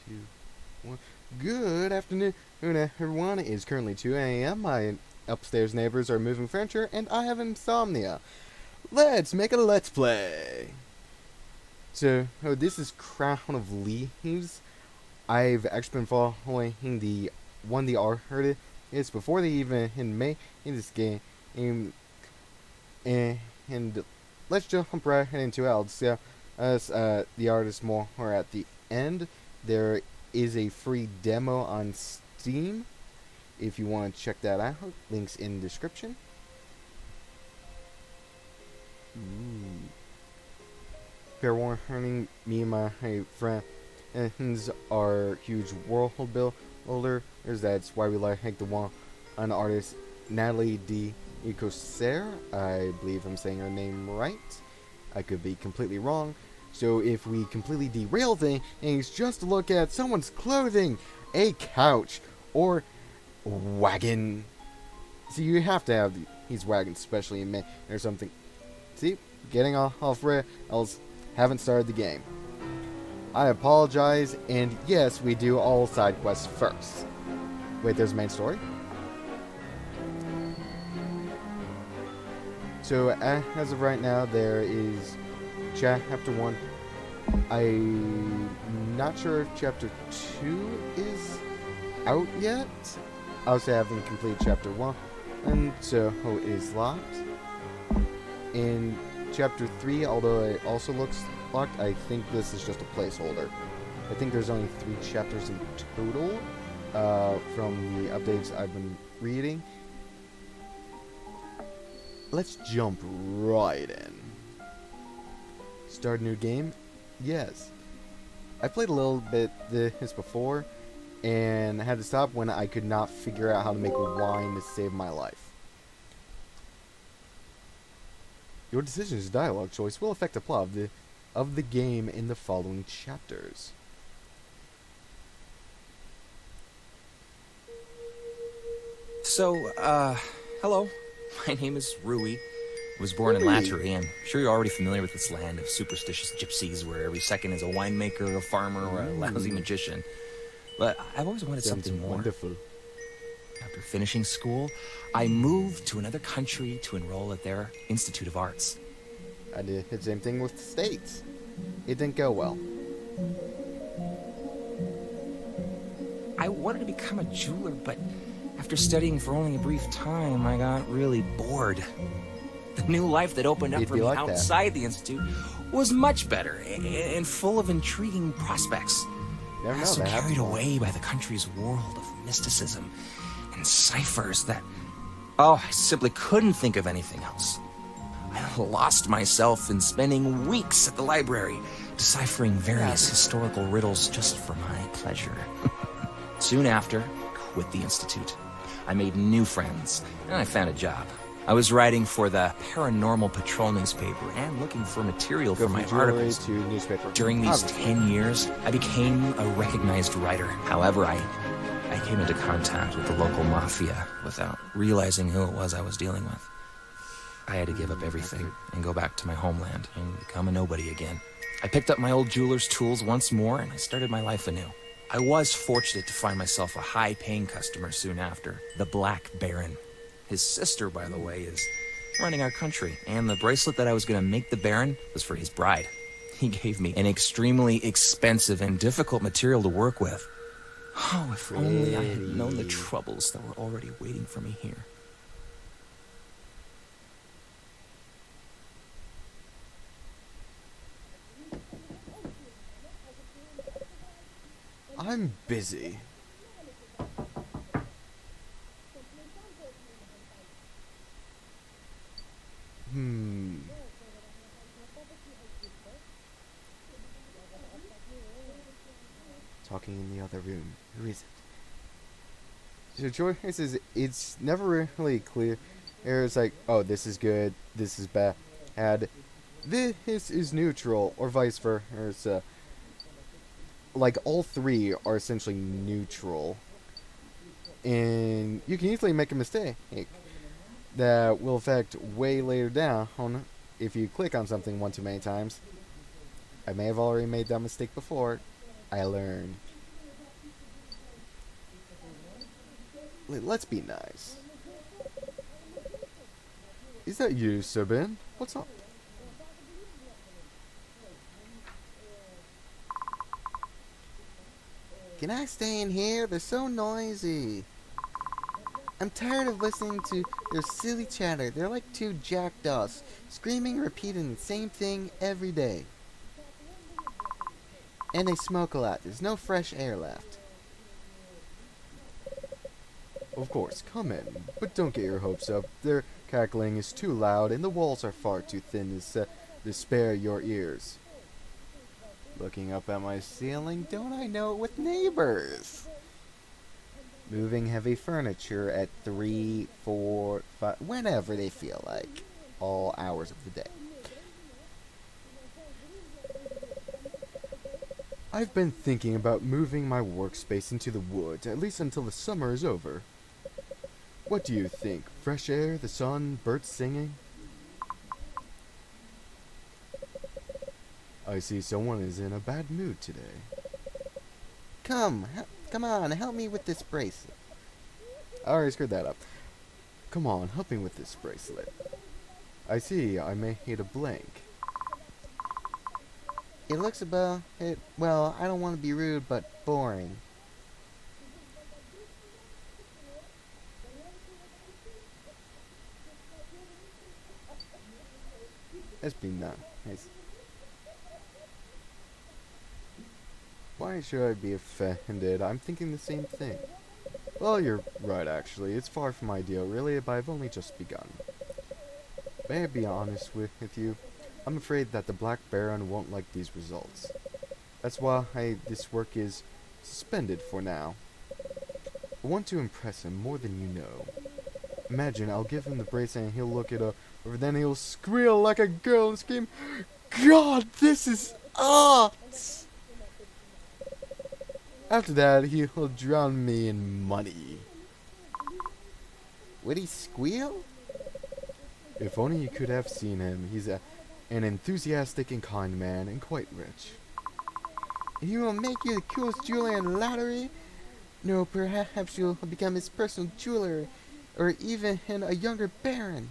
2, 1. Good afternoon, everyone. It is currently 2 a.m. My upstairs neighbors are moving furniture, and I have insomnia. Let's make a let's play. So, this is Crown of Leaves. I've actually been following the artist. It's before they even made in this game, and let's jump right into it. I'll discuss the artist more at the end. There is a free demo on Steam if you want to check that out. Links in the description. Fair warning, me and my friends are huge world builders. That's why we like the one artist, NatalieDeCorsair. I believe I'm saying her name right. I could be completely wrong. So if we completely derail things, just look at someone's clothing, a couch, or wagon. See, you have to have these wagons, especially in May or something. See, getting off rails, haven't started the game. I apologize, and yes, we do all side quests first. Wait, there's the main story? So, as of right now, there is Chapter 1. I'm not sure if Chapter 2 is out yet. I also haven't completed Chapter 1, and so it is locked. In Chapter 3, although it also looks locked, I think this is just a placeholder. I think there's only 3 chapters in total from the updates I've been reading. Let's jump right in. Start a new game? Yes. I played a little bit this before, and had to stop when I could not figure out how to make wine to save my life. Your decisions, dialogue choice will affect the plot of the game in the following chapters. So, hello. My name is Rui. I was born in Lattery. I'm sure you're already familiar with this land of superstitious gypsies where every second is a winemaker, a farmer, or a lousy magician. But I've always wanted something more. Wonderful. After finishing school, I moved to another country to enroll at their Institute of Arts. I did the same thing with the States. It didn't go well. I wanted to become a jeweler, but after studying for only a brief time, I got really bored. The new life that opened up for me like outside the Institute was much better and full of intriguing prospects. I was so carried away by the country's world of mysticism and ciphers that, I simply couldn't think of anything else. I lost myself in spending weeks at the library, deciphering various historical riddles just for my pleasure. Soon after, I quit the Institute. I made new friends, and I found a job. I was writing for the Paranormal Patrol newspaper and looking for material for my articles. During these 10 years, I became a recognized writer. However, I came into contact with the local mafia without realizing who it was I was dealing with. I had to give up everything and go back to my homeland and become a nobody again. I picked up my old jeweler's tools once more and I started my life anew. I was fortunate to find myself a high-paying customer soon after, the Black Baron. His sister, by the way, is running our country, and the bracelet that I was going to make the Baron was for his bride. He gave me an extremely expensive and difficult material to work with. Oh, if only I had known the troubles that were already waiting for me here. I'm busy. Talking in the other room. Who is it? So choices, it's never really clear. It's like, oh, this is good, this is bad. This is neutral, or vice versa. Like, all 3 are essentially neutral. And you can easily make a mistake that will affect way later down if you click on something one too many times. I may have already made that mistake before. I learned. let's be nice. Is that you, Subin? What's up? Can I stay in here? They're so noisy. I'm tired of listening to their silly chatter. They're like two jackdaws, screaming, repeating the same thing every day. And they smoke a lot. There's no fresh air left. Of course, come in, but don't get your hopes up. Their cackling is too loud, and the walls are far too thin to spare your ears. Looking up at my ceiling, don't I know it with neighbors? Moving heavy furniture at 3, 4, 5, whenever they feel like. All hours of the day. I've been thinking about moving my workspace into the woods, at least until the summer is over. What do you think? Fresh air, the sun, birds singing? I see someone is in a bad mood today. Come on, help me with this bracelet. I already screwed that up. Come on, help me with this bracelet. I see, I may hit a blank. It looks about it. Well, I don't want to be rude, but boring. That's been nice. Why should I be offended? I'm thinking the same thing. Well, you're right, actually. It's far from ideal, really, but I've only just begun. May I be honest with you? I'm afraid that the Black Baron won't like these results. That's why this work is suspended for now. I want to impress him more than you know. Imagine, I'll give him the bracelet and he'll look it over, then he'll squeal like a girl and scream, "God, this is art!" After that, he'll drown me in money. Would he squeal? If only you could have seen him. He's an enthusiastic and kind man, and quite rich. And he will make you the coolest jeweler in the lottery? No, perhaps you'll become his personal jeweler, or even a younger baron.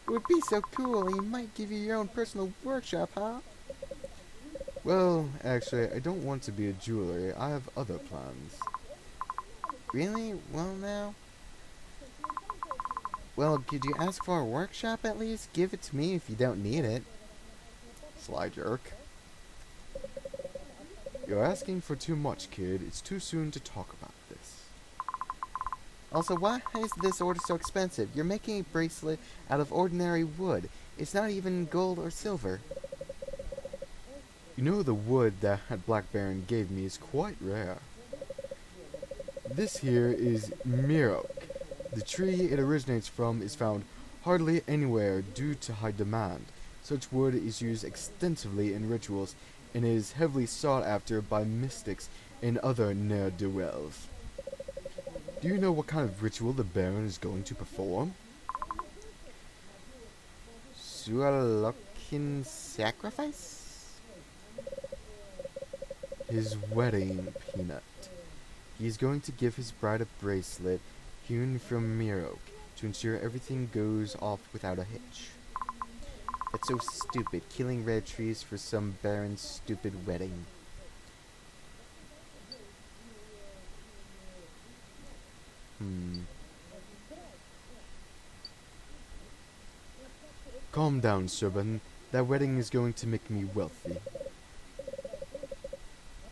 It would be so cool, he might give you your own personal workshop, huh? Well, actually, I don't want to be a jeweler. I have other plans. Really? Well, now? Well, could you ask for a workshop at least? Give it to me if you don't need it. Sly jerk. You're asking for too much, kid. It's too soon to talk about this. Also, why is this order so expensive? You're making a bracelet out of ordinary wood. It's not even gold or silver. You know, the wood that Black Baron gave me is quite rare. This here is Mirok. The tree it originates from is found hardly anywhere due to high demand. Such wood is used extensively in rituals and is heavily sought after by mystics and other ne'er-do-wells. Do you know what kind of ritual the Baron is going to perform? Sualokin sacrifice? His wedding, Peanut. He is going to give his bride a bracelet hewn from Mirok to ensure everything goes off without a hitch. That's so stupid, killing red trees for some baron's stupid wedding. Calm down, Serban. That wedding is going to make me wealthy.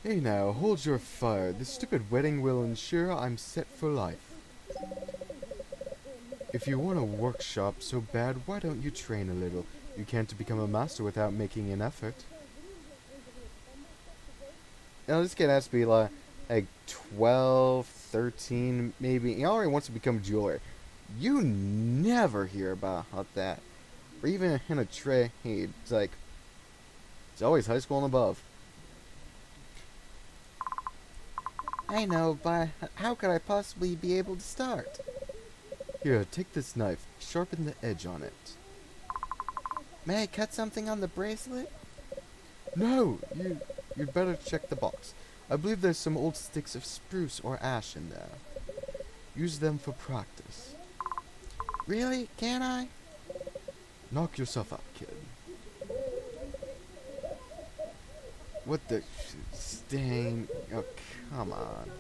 Hey now, hold your fire. This stupid wedding will ensure I'm set for life. If you want a workshop so bad, why don't you train a little? You can't become a master without making an effort. Now this kid has to be like 12, 13, maybe. He already wants to become a jeweler. You never hear about that. Or even in a trade, it's like, it's always high school and above. I know, but how could I possibly be able to start? Here, take this knife. Sharpen the edge on it. May I cut something on the bracelet? No! You'd better check the box. I believe there's some old sticks of spruce or ash in there. Use them for practice. Really? Can I? Knock yourself out, kid. What the stain? Oh, come on.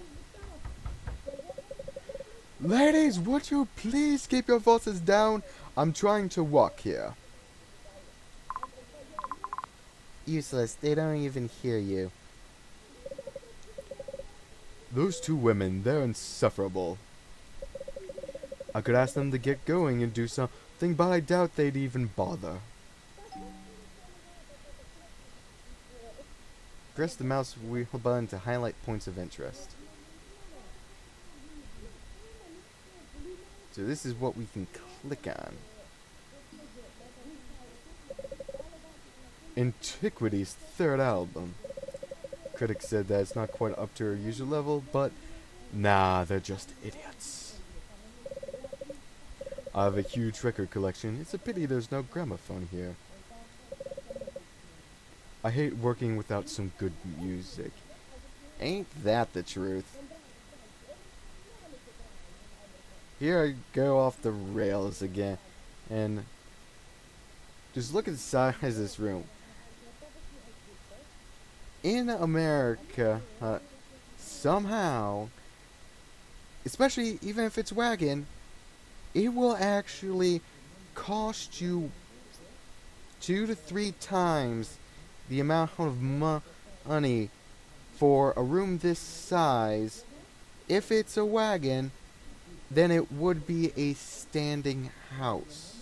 Ladies, would you please keep your voices down? I'm trying to walk here. Useless. They don't even hear you. Those two women, they're insufferable. I could ask them to get going and do something, but I doubt they'd even bother. Press the mouse wheel button to highlight points of interest. So this is what we can click on. Antiquity's third album. Critics said that it's not quite up to our usual level, but nah, they're just idiots. I have a huge record collection. It's a pity there's no gramophone here. I hate working without some good music. Ain't that the truth? Here I go off the rails again. And just look at the size of this room. In America, somehow, especially even if it's wagon, it will actually cost you 2 to 3 times the amount of money for a room this size, if it's a wagon, than it would be a standing house.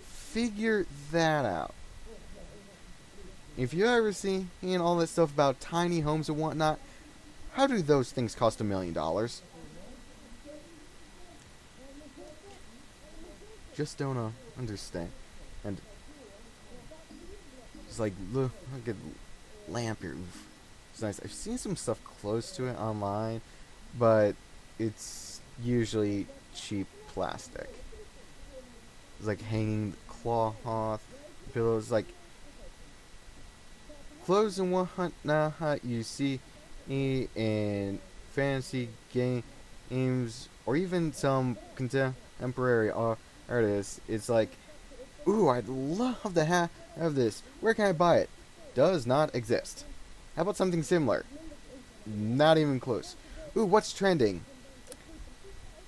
Figure that out. If you ever seen all that stuff about tiny homes and whatnot, how do those things cost $1 million? Just don't understand. And it's like, look at lamp here. It's nice. I've seen some stuff close to it online, but it's usually cheap plastic. It's like hanging cloth, pillows, like clothes and whatnot you see in fantasy games or even some contemporary artists. It's like, ooh, I'd love to have this. Where can I buy it? Does not exist. How about something similar? Not even close. Ooh, what's trending?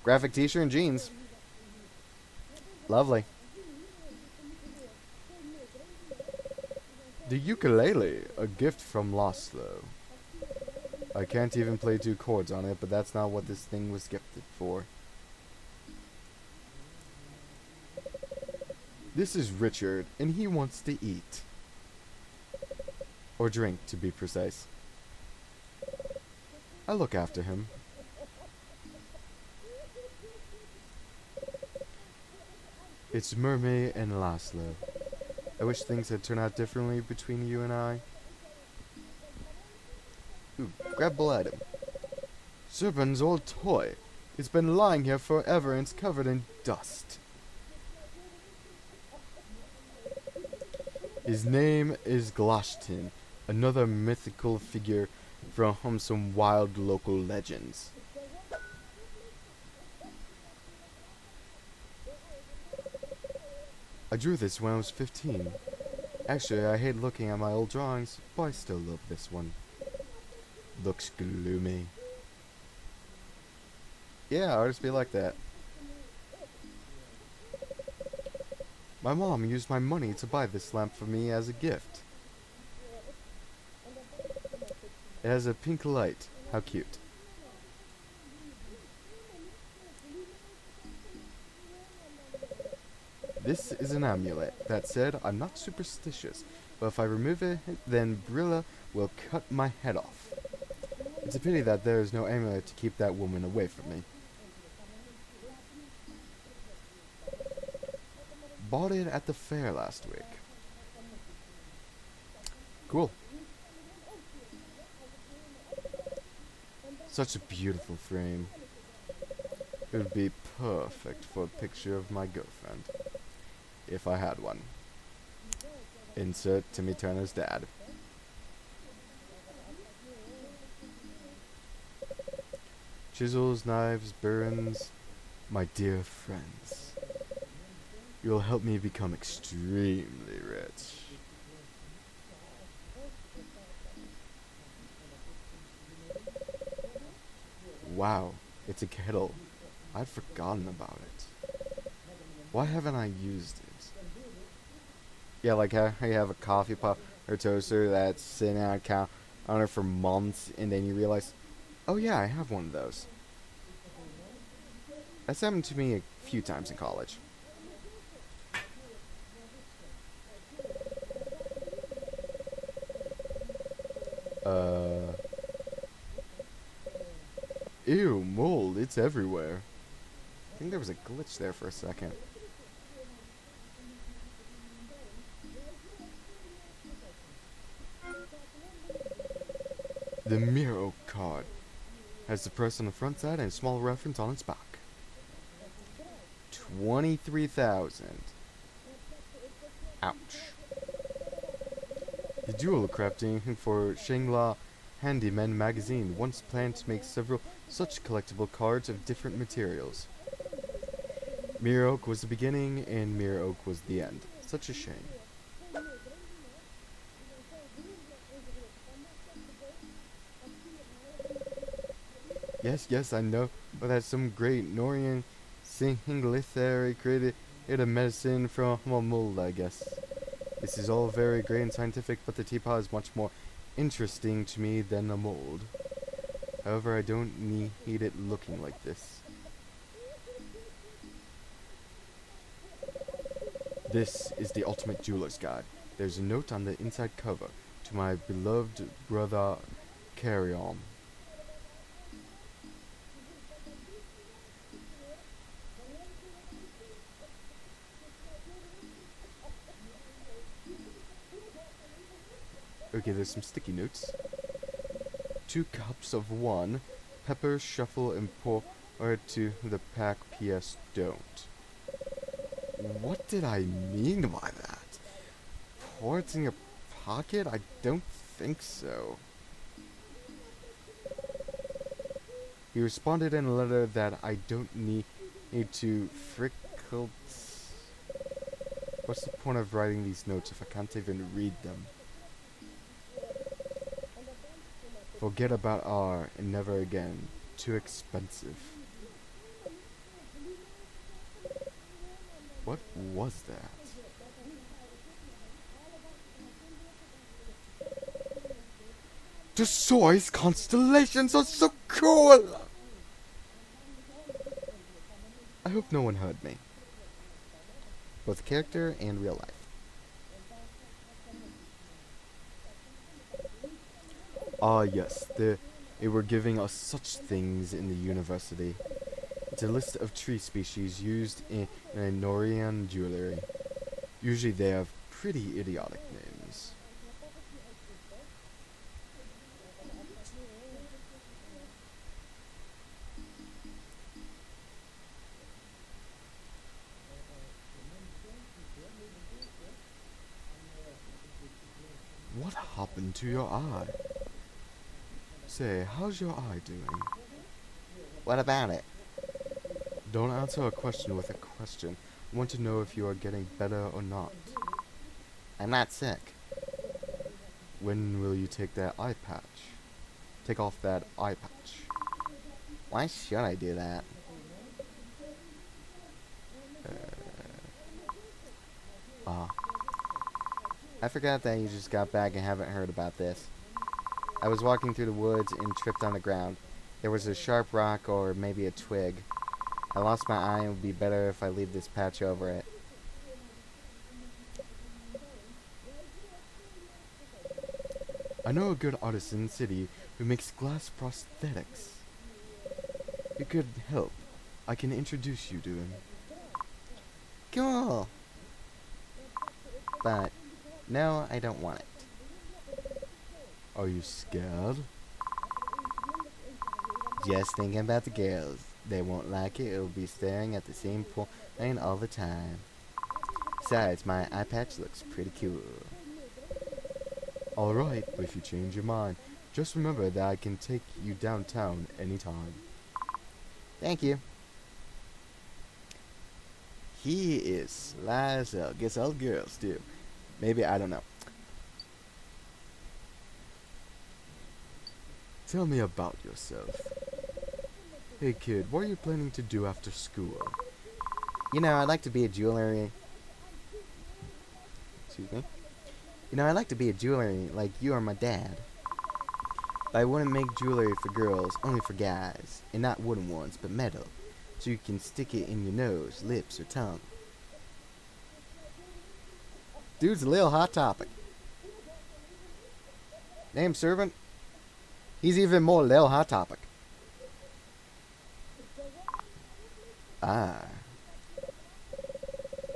Graphic t-shirt and jeans. Lovely. The ukulele, a gift from Laszlo. I can't even play 2 chords on it, but that's not what this thing was gifted for. This is Richard, and he wants to eat. Or drink, to be precise. I look after him. It's Mermaid and Laszlo. I wish things had turned out differently between you and I. Ooh, grabbable item. Serpent's old toy. It's been lying here forever and it's covered in dust. His name is Glashtin, another mythical figure from some wild local legends. I drew this when I was 15. Actually, I hate looking at my old drawings, but I still love this one. Looks gloomy. Yeah, artists be like that. My mom used my money to buy this lamp for me as a gift. It has a pink light. How cute. This is an amulet. That said, I'm not superstitious, but if I remove it, then Brilla will cut my head off. It's a pity that there is no amulet to keep that woman away from me. Bought it at the fair last week. Cool. Such a beautiful frame. It would be perfect for a picture of my girlfriend. If I had one. Insert Timmy Turner's dad. Chisels, knives, burns, my dear friends. You will help me become extremely rich. Wow, it's a kettle. I'd forgotten about it. Why haven't I used it? Yeah, like how you have a coffee pot or toaster that's sitting on a counter for months, and then you realize, oh yeah, I have one of those. That's happened to me a few times in college. Ew, mold, it's everywhere. I think there was a glitch there for a second. The Miro card has the price on the front side and a small reference on its back. 23,000. Ouch. The dual crafting for Shangla Handyman magazine once planned to make several such collectible cards of different materials. Mirror Oak was the beginning and Mirror Oak was the end. Such a shame. Yes, I know that some great Norian Singlithary created a medicine from a mold, I guess. This is all very great and scientific, but the teapot is much more interesting to me than a mold. However, I don't need it looking like this. This is the ultimate jeweler's guide. There's a note on the inside cover to my beloved brother Carry-On. Okay, there's some sticky notes. 2 cups of 1. Pepper, shuffle, and pour to the pack. PS don't. What did I mean by that? Pour it in your pocket? I don't think so. He responded in a letter that I don't need to frickle. What's the point of writing these notes if I can't even read them? Forget about R and never again. Too expensive. What was that? The Soy's constellations are so cool! I hope no one heard me. Both character and real life. Ah, yes, they were giving us such things in the university. It's a list of tree species used in Norian jewelry. Usually they have pretty idiotic names. What happened to your eye? Say, how's your eye doing? What about it? Don't answer a question with a question. I want to know if you are getting better or not. I'm not sick. When will you take that eye patch? Take off that eye patch. Why should I do that? I forgot that you just got back and haven't heard about this. I was walking through the woods and tripped on the ground. There was a sharp rock or maybe a twig. I lost my eye and it would be better if I leave this patch over it. I know a good artist in the city who makes glass prosthetics. You could help. I can introduce you to him. Cool. But, no, I don't want it. Are you scared? Just thinking about the girls. They won't like it. It'll be staring at the same point all the time. Besides, my eye patch looks pretty cool. Alright, but if you change your mind, just remember that I can take you downtown anytime. Thank you. He is sly as hell. Guess all girls do. Maybe, I don't know. Tell me about yourself. Hey kid, what are you planning to do after school? You know, I'd like to be a jeweler. Excuse me? You know, I'd like to be a jeweler like you or my dad. But I wouldn't make jewelry for girls, only for guys. And not wooden ones, but metal. So you can stick it in your nose, lips, or tongue. Dude's a little hot topic. Name servant? He's even more little hot topic. Ah.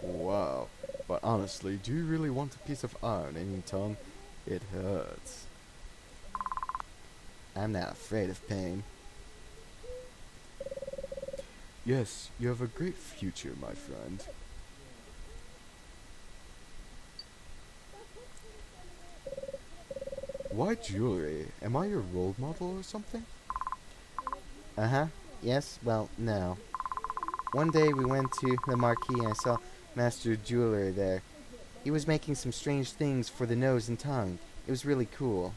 Wow. But honestly, do you really want a piece of iron in your tongue? It hurts. I'm not afraid of pain. Yes, you have a great future, my friend. Why jewelry? Am I your role model or something? Uh-huh. Yes, well, no. One day we went to the marquee and I saw Master Jeweler there. He was making some strange things for the nose and tongue. It was really cool.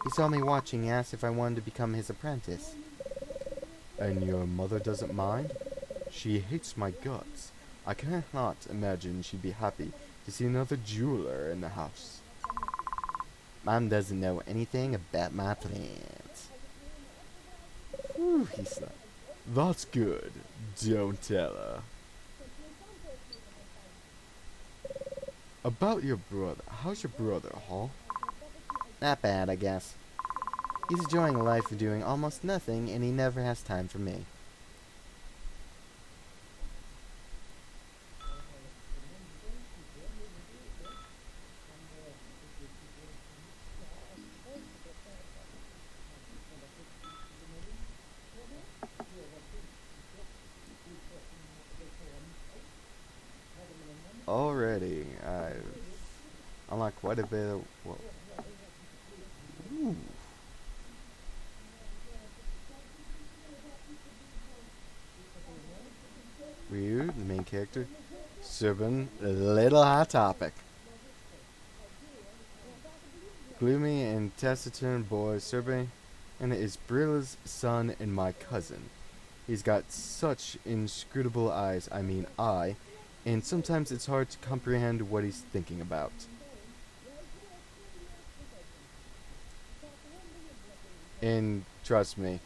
He saw me watching and asked if I wanted to become his apprentice. And your mother doesn't mind? She hates my guts. I cannot imagine she'd be happy to see another jeweler in the house. Mom doesn't know anything about my plans. Whew, he slept. That's good. Don't tell her. About your brother. How's your brother, huh? Not bad, I guess. He's enjoying a life of doing almost nothing, and he never has time for me. Already, I've unlocked quite a bit of... Whoa. Ooh. Ryu, the main character. Serban, a little hot topic. Gloomy and taciturn boy, Serban, and is Brilla's son and my cousin. He's got such inscrutable eyes, I mean eye, and sometimes it's hard to comprehend what he's thinking about. And trust me,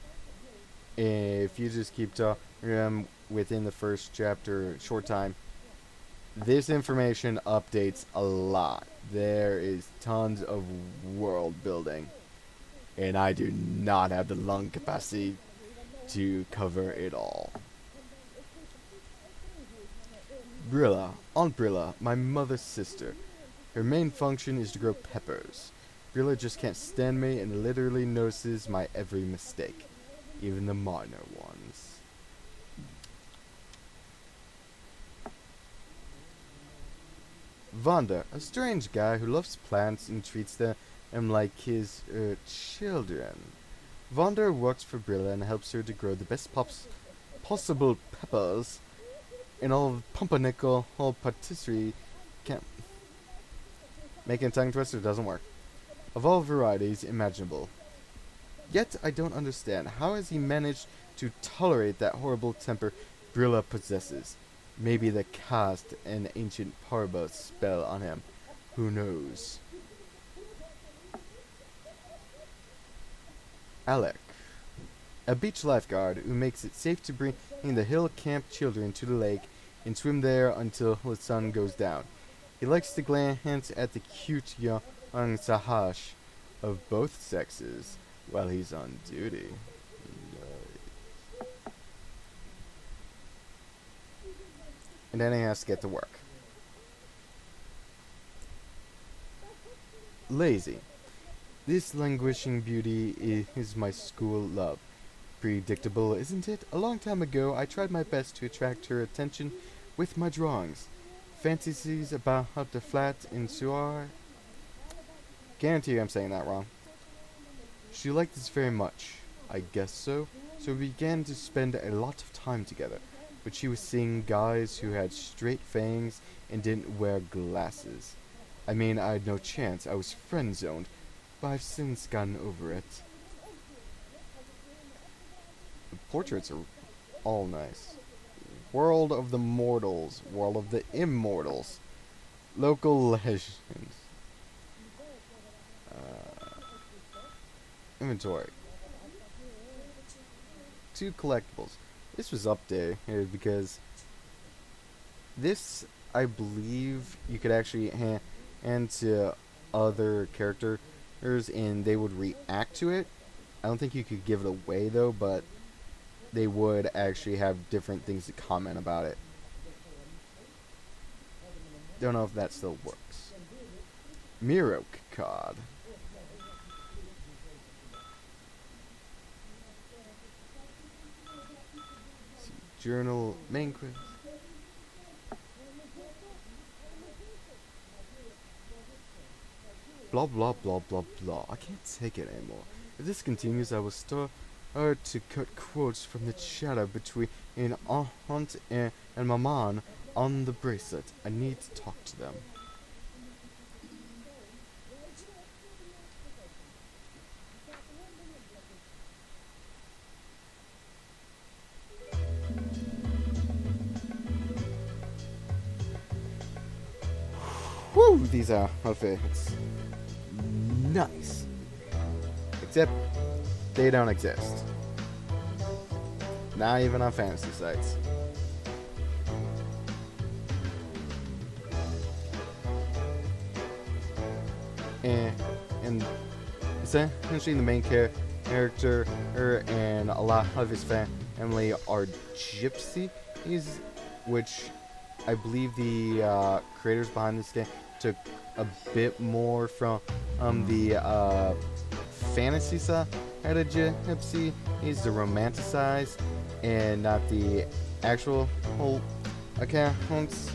if you just keep talking within the first chapter, short time, this information updates a lot. There is tons of world building, and I do not have the lung capacity to cover it all. Brilla, Aunt Brilla, my mother's sister. Her main function is to grow peppers. Brilla just can't stand me and literally notices my every mistake, even the minor ones. Vonda, a strange guy who loves plants and treats them like his children. Vonda works for Brilla and helps her to grow the best possible peppers in all pumpernickel whole patisserie camp. Making a tongue twister doesn't work. Of all varieties imaginable. Yet I don't understand. How has he managed to tolerate that horrible temper Brilla possesses? Maybe the cast an ancient Parba spell on him. Who knows? Alec, a beach lifeguard who makes it safe to bring the hill camp children to the lake and swim there until the sun goes down. He likes to glance at the cute young Sahash of both sexes while he's on duty. And then he has to get to work. Lazy. This languishing beauty is my school love. Predictable, isn't it? A long time ago, I tried my best to attract her attention with my drawings. Fantasies about the flat in Suar. Guarantee you I'm saying that wrong. She liked this very much. I guess so. so we began to spend a lot of time together. But she was seeing guys who had straight fangs and didn't wear glasses. I mean, I had no chance. I was friend-zoned, but I've since gotten over it. The portraits are all nice. World of the Mortals, World of the Immortals, Local Legends. Inventory. 2 collectibles. This was up there because this, I believe, you could actually hand to other characters and they would react to it. I don't think you could give it away though, but they would actually have different things to comment about it. Don't know if that still works. Miro card. Journal, main quiz. Blah blah blah blah blah. I can't take it anymore. If this continues, I will start to cut quotes from the chatter between Aunt and Maman on the bracelet. I need to talk to them. Woo! These are outfits. Nice. Except they don't exist. Not even on fantasy sites. And essentially the main character and a lot of his family are gypsies, which I believe the creators behind this game took a bit more from the fantasy side of gypsy. He's the romanticized and not the actual whole accounts.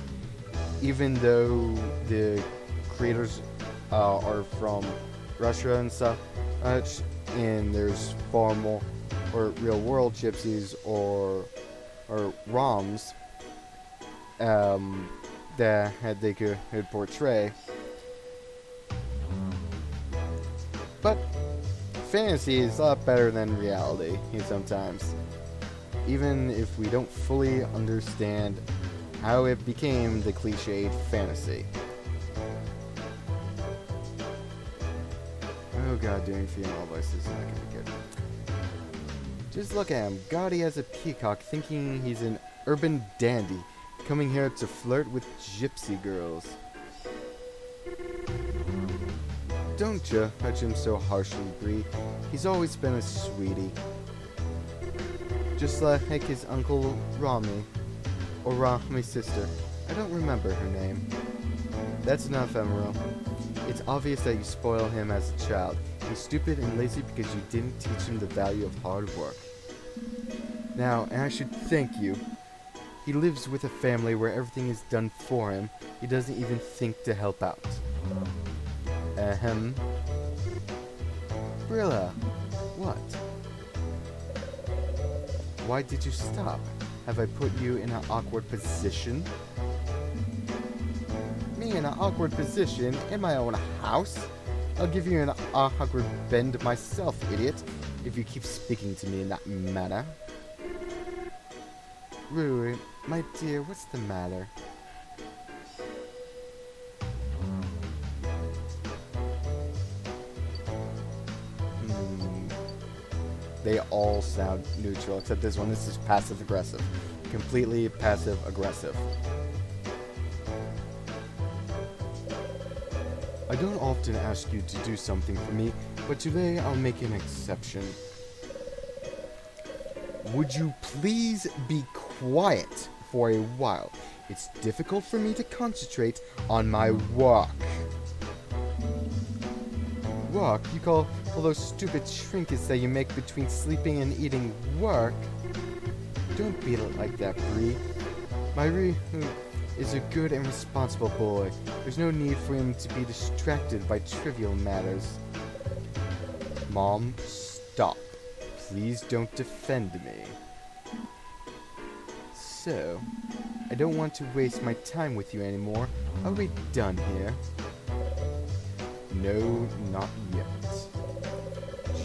Even though the creators are from Russia and stuff, and there's far more or real world gypsies or Roms that they could portray. But fantasy is a lot better than reality sometimes. Even if we don't fully understand how it became the cliched fantasy. Oh god, doing female voices is not gonna be good. Just look at him, gaudy as a peacock, thinking he's an urban dandy, coming here to flirt with gypsy girls. Don't you judge him so harshly, Bree. He's always been a sweetie. Just like his uncle Rami, or Rami's sister. I don't remember her name. That's not ephemeral. It's obvious that you spoil him as a child. He's stupid and lazy because you didn't teach him the value of hard work. Now, and I should thank you. He lives with a family where everything is done for him. He doesn't even think to help out. Ahem. Brilla, what? Why did you stop? Have I put you in an awkward position? Me in an awkward position in my own house? I'll give you an awkward bend myself, idiot, if you keep speaking to me in that manner. Rui, my dear, what's the matter? They all sound neutral, except this one. This is passive-aggressive. Completely passive-aggressive. I don't often ask you to do something for me, but today I'll make an exception. Would you please be quiet for a while? It's difficult for me to concentrate on my work. Work? You call all those stupid trinkets that you make between sleeping and eating work? Don't beat it like that, Bree. My Ryu is a good and responsible boy. There's no need for him to be distracted by trivial matters. Mom, stop, Please don't defend me. So, I don't want to waste my time with you anymore. Are we done here? No, not yet.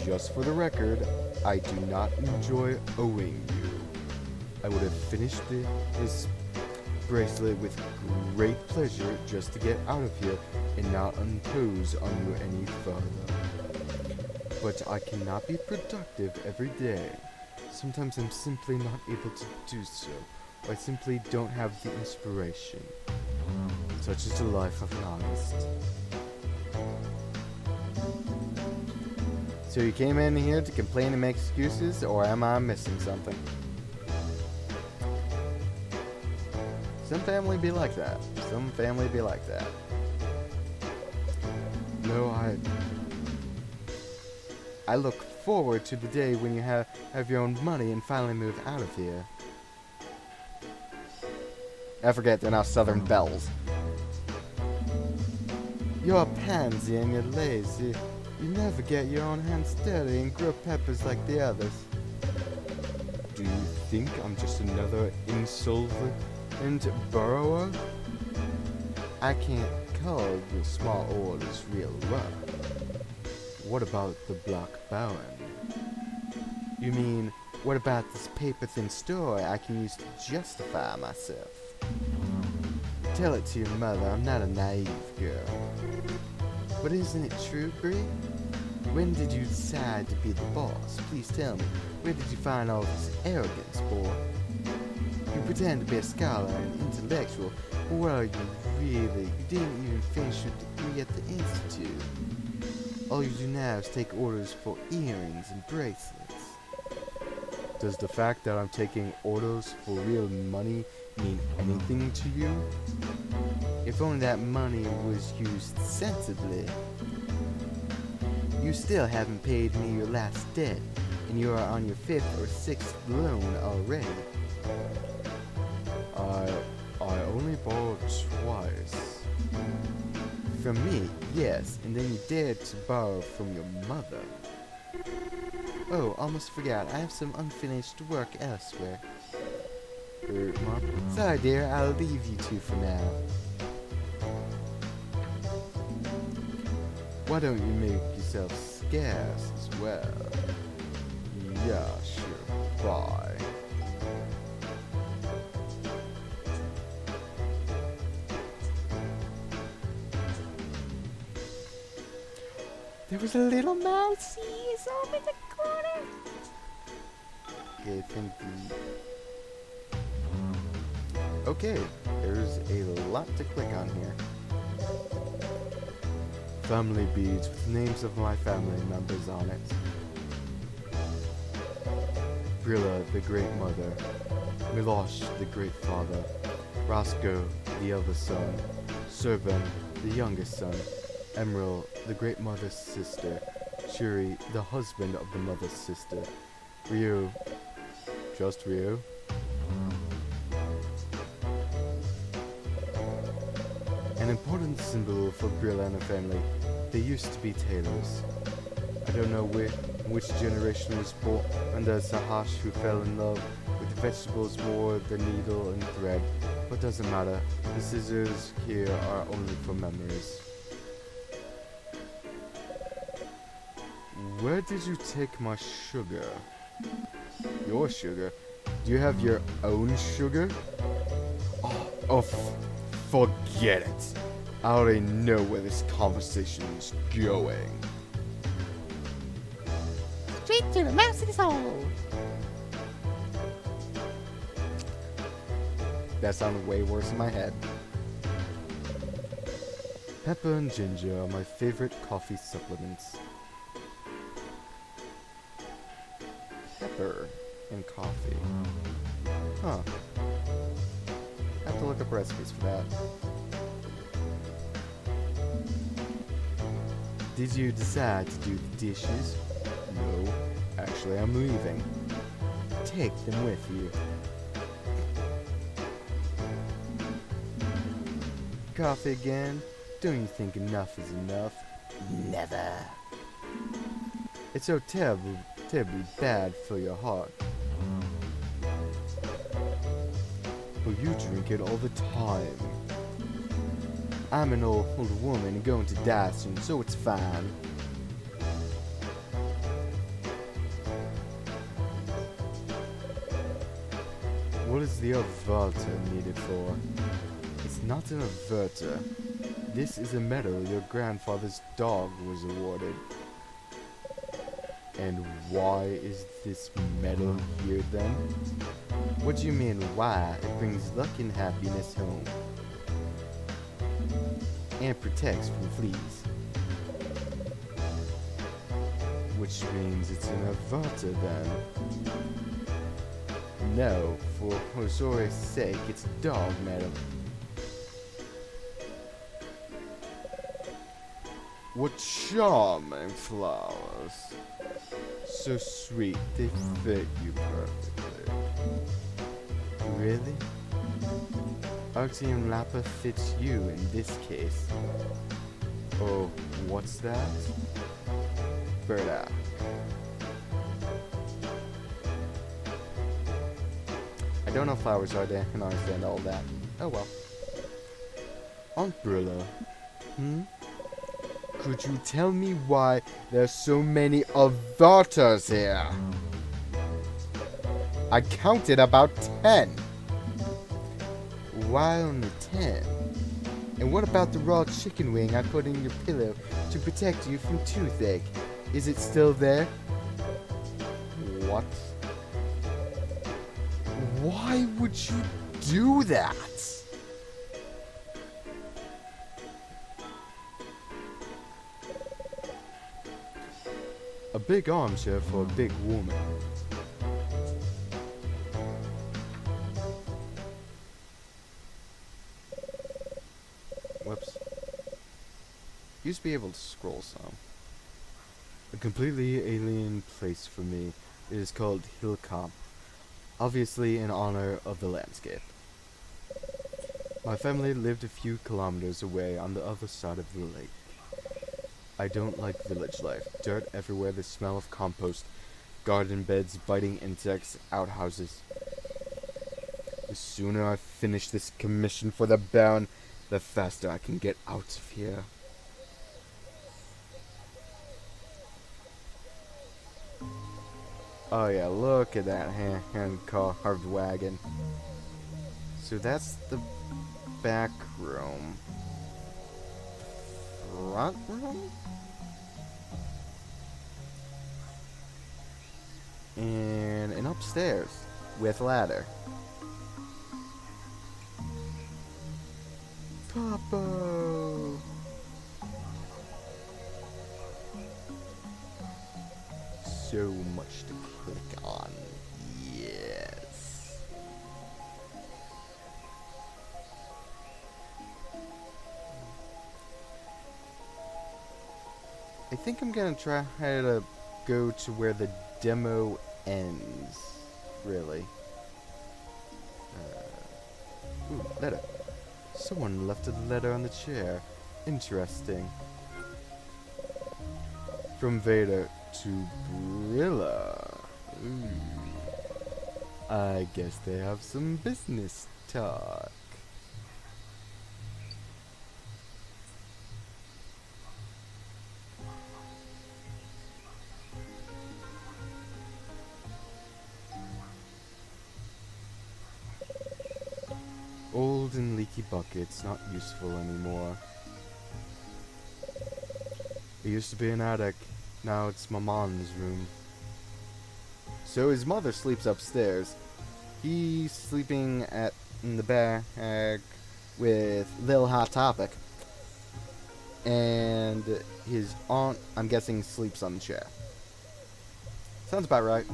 Just for the record, I do not enjoy owing you. I would have finished this bracelet with great pleasure just to get out of here and not impose on you any further. But I cannot be productive every day. Sometimes I'm simply not able to do so. I simply don't have the inspiration. Such is the life of an artist. So you came in here to complain and make excuses, or am I missing something? Some family be like that. Some family be like that. No, I look forward to the day when you have your own money and finally move out of here. I forget they're now Southern Belles. You're a pansy and you're lazy. You never get your own hands dirty and grow peppers like the others. Do you think I'm just another insolvent borrower? I can't call your small orders real work. What about the Black Baron? You mean, what about this paper-thin story I can use to justify myself? Tell it to your mother, I'm not a naive girl. But isn't it true, Bree? When did you decide to be the boss? Please tell me, where did you find all this arrogance, boy? You pretend to be a scholar and intellectual, but what are you really? You didn't even finish your degree at the institute. All you do now is take orders for earrings and bracelets. Does the fact that I'm taking orders for real money mean anything to you? If only that money was used sensibly. You still haven't paid me your last debt, and you are on your 5th or 6th loan already. I only borrowed twice. From me, yes, and then you dared to borrow from your mother. Oh, almost forgot, I have some unfinished work elsewhere. Mom? Sorry, dear, I'll leave you two for now. Why don't you make yourself scarce as well? Yeah, sure, bye. There was a little mouse over in the corner. Okay, thank you. Okay, there's a lot to click on here. Family beads with names of my family members on it. Brilla, the great mother. Milosh, the great father. Roscoe, the eldest son. Serban, the youngest son. Emerald, the great mother's sister. Shuri, the husband of the mother's sister. Ryu, just Ryu. An important symbol for Brilla and her family. They used to be tailors. I don't know which generation was born under Sahash who fell in love with the vegetables more than needle and thread, but doesn't matter. The scissors here are only for memories. Where did you take my sugar? Your sugar? Do you have your own sugar? Oh, forget it. I already know where this conversation is going. Straight to the mouse's hole. That sounded way worse in my head. Pepper and ginger are my favorite coffee supplements. Pepper and coffee. Huh. I have to look up recipes for that. Did you decide to do the dishes? No. Actually, I'm leaving. Take them with you. Coffee again? Don't you think enough is enough? Never. It's so terrible terribly bad for your heart. But you drink it all the time. I'm an old woman going to die soon, so it's fine. What is the averter needed for? It's not an averter. This is a medal your grandfather's dog was awarded. And why is this medal here then? What do you mean why? It brings luck and happiness home. And protects from fleas. Which means it's an averter then. No, for Hosori's sake, it's dog medal. What charming flowers. So sweet, they fit you perfectly. Really? Arctium Lappa fits you in this case. Oh, what's that? Berta. I don't know flowers are there, I can understand all that. Oh well. Umbrella. Could you tell me why there's so many avatars here? I counted about 10. Why only 10? And what about the raw chicken wing I put in your pillow to protect you from toothache? Is it still there? What? Why would you do that? A big armchair for a big woman. Whoops. Used to be able to scroll some. A completely alien place for me. It is called Hillcop, obviously in honor of the landscape. My family lived a few kilometers away on the other side of the lake. I don't like village life. Dirt everywhere, the smell of compost, garden beds, biting insects, outhouses. The sooner I finish this commission for the Baron, the faster I can get out of here. Oh yeah, look at that hand-carved wagon. So that's the back room. Front room? And an upstairs with ladder. Popo! So much to click on. Yes. I think I'm gonna try to go to where the demo ends. Really. Ooh, letter. Someone left a letter on the chair. Interesting. From Vader to Brilla. Ooh. I guess they have some business talk. Old and leaky buckets, not useful anymore. It used to be an attic. Now it's my mom's room. So his mother sleeps upstairs. He's sleeping in the back with Lil Hot Topic. And his aunt, I'm guessing, sleeps on the chair. Sounds about right.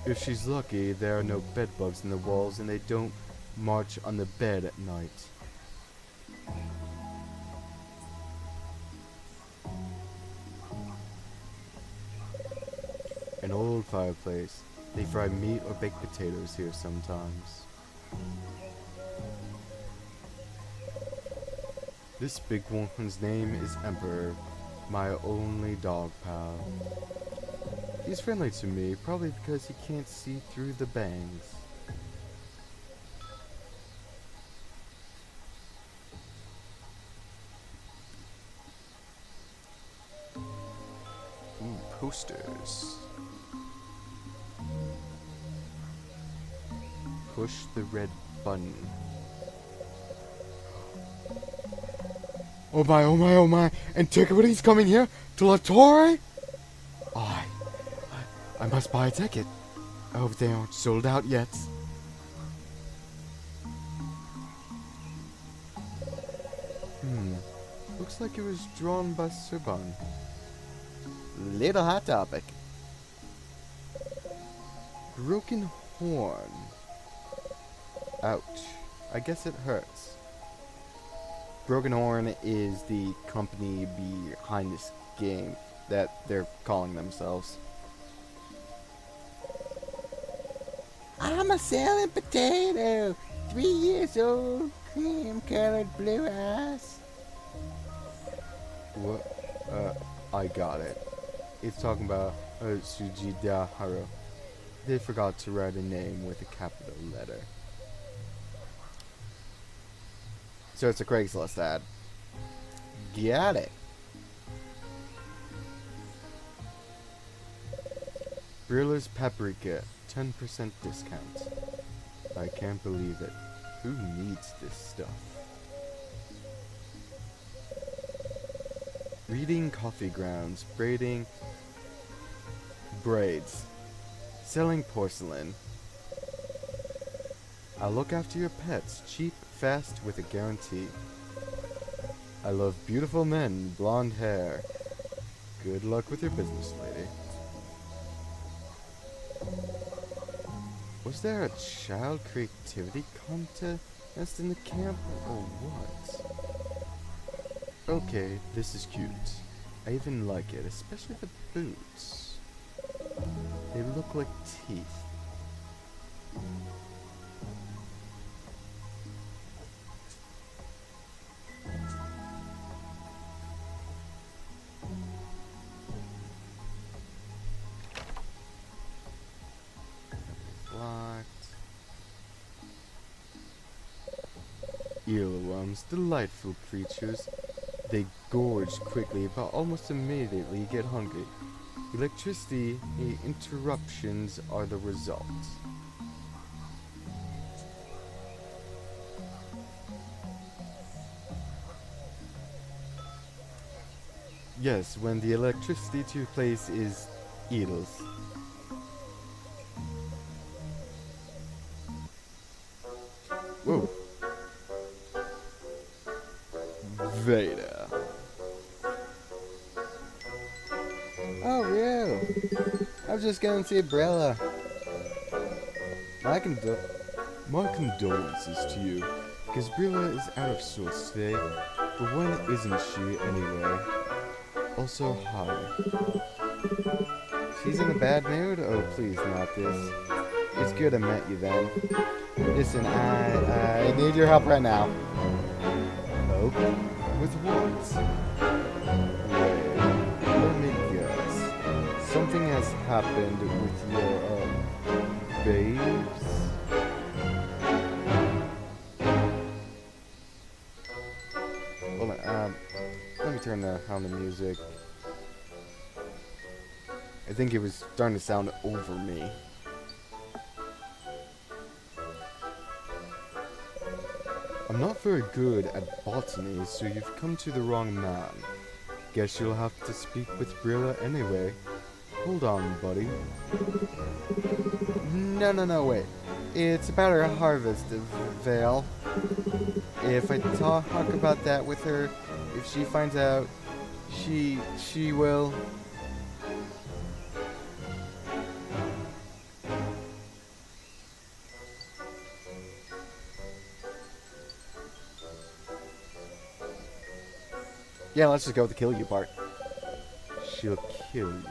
If she's lucky, there are no bed bugs in the walls and they don't march on the bed at night. An old fireplace. They fry meat or bake potatoes here sometimes. This big one's name is Emperor, my only dog pal. He's friendly to me, probably because he can't see through the bangs. Ooh, posters. Push the red button. Oh my, oh my, oh my. Antiquities coming here to La Torre? I must buy a ticket. I hope they aren't sold out yet. Looks like it was drawn by Serban. Little hot topic. Broken horn. Ouch. I guess it hurts. Broken Horn is the company behind this game that they're calling themselves. I'm a selling potato, 3 years old, cream-colored blue eyes. What? I got it. It's talking about Sujidaharo. They forgot to write a name with a capital letter. So it's a Craigslist ad. Got it. Brilla's Paprika, 10% discount. I can't believe it. Who needs this stuff? Reading coffee grounds, braiding braids, selling porcelain. I'll look after your pets, cheap, fast, with a guarantee. I love beautiful men, blonde hair. Good luck with your business, lady. Was there a child creativity contest in the camp, or what? Okay, this is cute. I even like it, especially the boots. They look like teeth. Earworms, delightful creatures. They gorge quickly, but almost immediately get hungry. Electricity interruptions are the result. Yes, when the electricity to replace is eels. Whoa. Vader. Oh, real. I was just going to see Brilla. My condolences to you, because Brilla is out of sorts today, but when isn't she anyway? Also, hi. She's in a bad mood? Oh, please, not this. It's good I met you then. Listen, I need your help right now. Help? With what? Wait, let me guess. Something has happened with your, babes? Hold on, let me turn on the music. I think it was starting to sound over me. I'm not very good at botany, so you've come to the wrong man. Guess you'll have to speak with Brilla anyway. Hold on, buddy. No, wait. It's about her harvest, Vale. If I talk about that with her, if she finds out, she will... Yeah, let's just go with the kill you part. She'll kill you.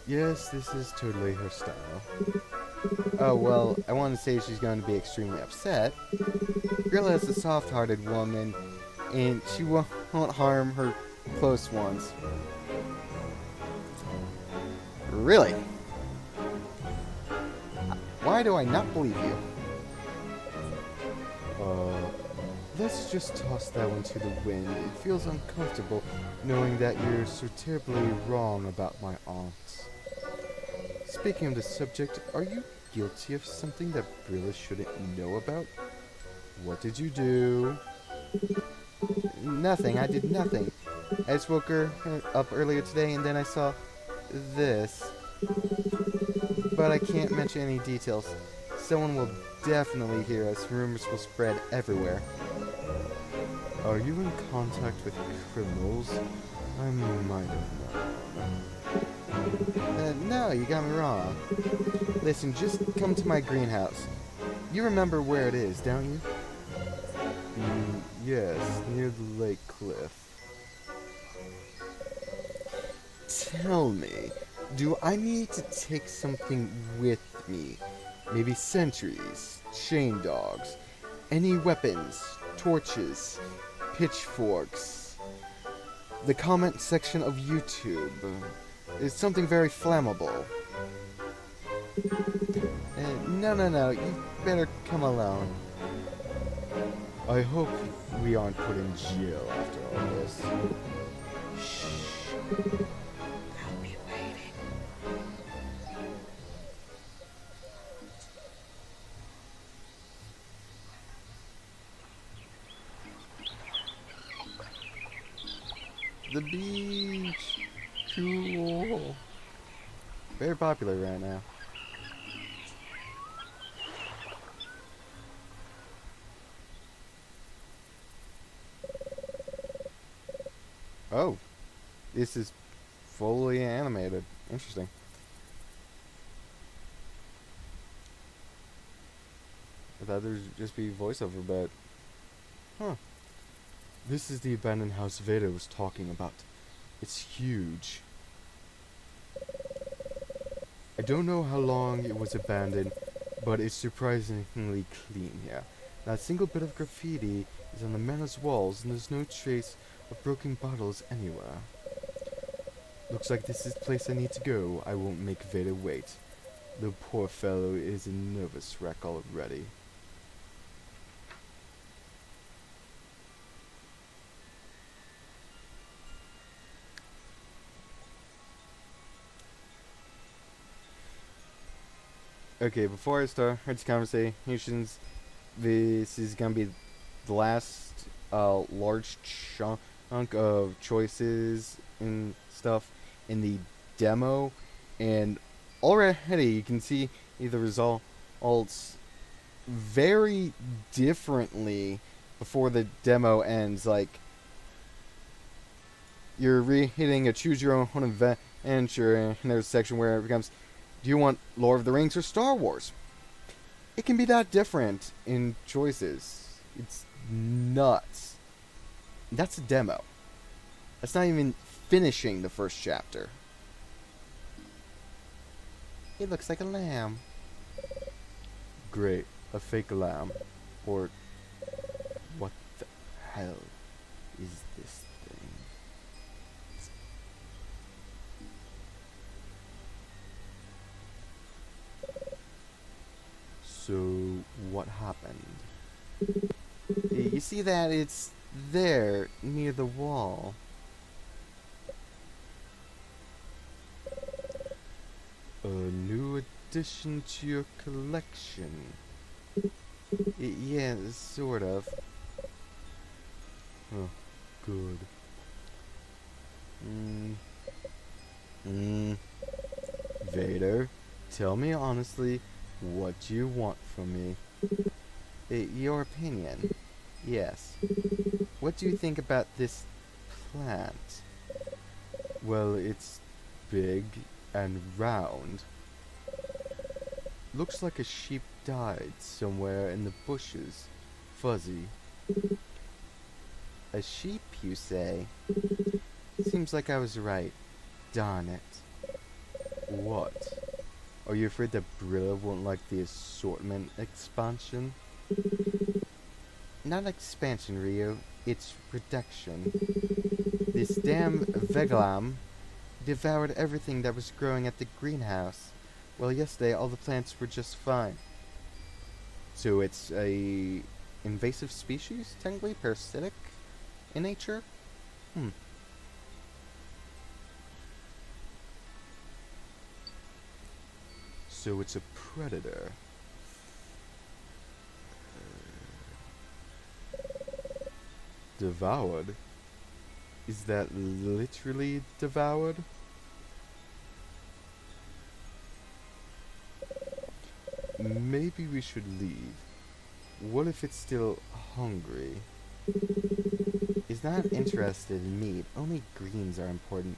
Yes, this is totally her style. Oh, well, I want to say she's going to be extremely upset. Brilla is a soft-hearted woman, and she won't harm her close ones. Really? Why do I not believe you? Let's just toss that one to the wind. It feels uncomfortable knowing that you're so terribly wrong about my aunt. Speaking of the subject, are you guilty of something that Brilla shouldn't know about? What did you do? Nothing. I did nothing. I just woke her up earlier today and then I saw this. But I can't mention any details. Someone will definitely hear us. Rumors will spread everywhere. Are you in contact with criminals? I might have known. No, you got me wrong. Listen, just come to my greenhouse. You remember where it is, don't you? Yes, near the lake cliff. Tell me, do I need to take something with me? Maybe sentries, chain dogs, any weapons, torches, pitchforks. The comment section of YouTube is something very flammable. No, you better come alone. I hope we aren't put in jail after all this. Shh. I'll be waiting. The beach. Cool. Very popular right now. Oh, this is fully animated. Interesting. I thought there'd just be voiceover, but... Huh. This is the abandoned house Veda was talking about. It's huge. I don't know how long it was abandoned, but it's surprisingly clean here. Not a single bit of graffiti is on the manor's walls, and there's no trace of broken bottles anywhere. Looks like this is the place I need to go. I won't make Veda wait. The poor fellow is a nervous wreck already. Okay, before I start this conversations, this is gonna be the last large chunk of choices and stuff in the demo, and already you can see the results very differently before the demo ends. Like, you're reading a choose your own adventure, and there's a section where it becomes, do you want Lord of the Rings or Star Wars? It can be that different in choices. It's nuts. That's a demo. That's not even finishing the first chapter. It looks like a lamb. Great. A fake lamb. Or what the hell is this thing? So, what happened? You see that it's there, near the wall. A new addition to your collection. Yeah, sort of. Oh, good. Vader, tell me honestly, what do you want from me? Your opinion. Yes. What do you think about this plant? Well, it's big and round. Looks like a sheep died somewhere in the bushes. Fuzzy. A sheep, you say? Seems like I was right. Darn it. What? Are you afraid that Brilla won't like the assortment expansion? Not expansion, Rio. It's reduction. This damn Vegalam devoured everything that was growing at the greenhouse. Well, yesterday all the plants were just fine. So it's a invasive species, technically parasitic in nature? So it's a predator. Devoured? Is that literally devoured? Maybe we should leave. What if it's still hungry? It's not interested in meat. Only greens are important.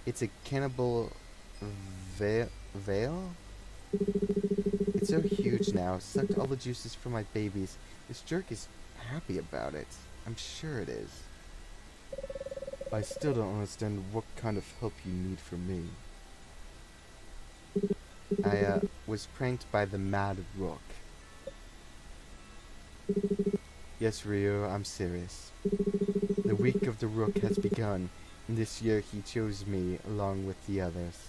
It's a cannibal veil? It's so huge now. Sucked all the juices from my babies. This jerk is happy about it. I'm sure it is. I still don't understand what kind of help you need from me. I was pranked by the Mad Rook. Yes, Ryo, I'm serious. The week of the Rook has begun, and this year he chose me along with the others.